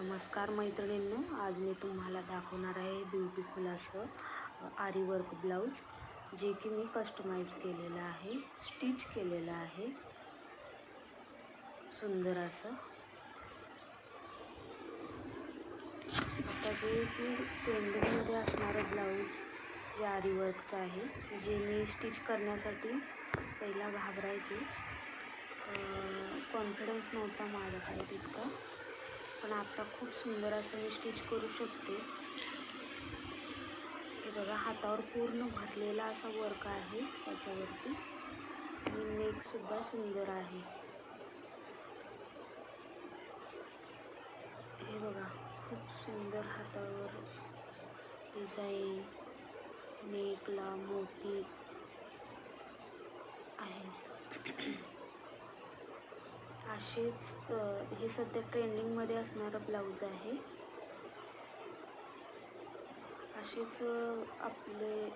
नमस्कार मैत्रिणींनो, आज मी तुम्हाला दाखवणार आहे ब्युटिफुल असं आरी वर्क ब्लाऊज, जे की मी कस्टमाइज केलेलं आहे, स्टिच केलेलं आहे. सुंदर असं आता जे की ट्रेंडिंगमध्ये असणारं ब्लाऊज जे आरी वर्कचं आहे, जे मी स्टिच करण्यासाठी पहिला घाबरायचे, कॉन्फिडन्स नव्हता माझ्याकडे तितका, पण आता खूप सुंदर असं मी स्टिच करू शकते. हे बघा, हातावर पूर्ण भरलेला असा वर्क आहे त्याच्यावरती, आणि नेकसुद्धा सुंदर आहे. हे बघा, खूप सुंदर हातावर डिझाईन, नेकला मोती आहेत. असेच हे सध्या ट्रेंडिंगमध्ये असणारं ब्लाऊज आहे. असेच आपले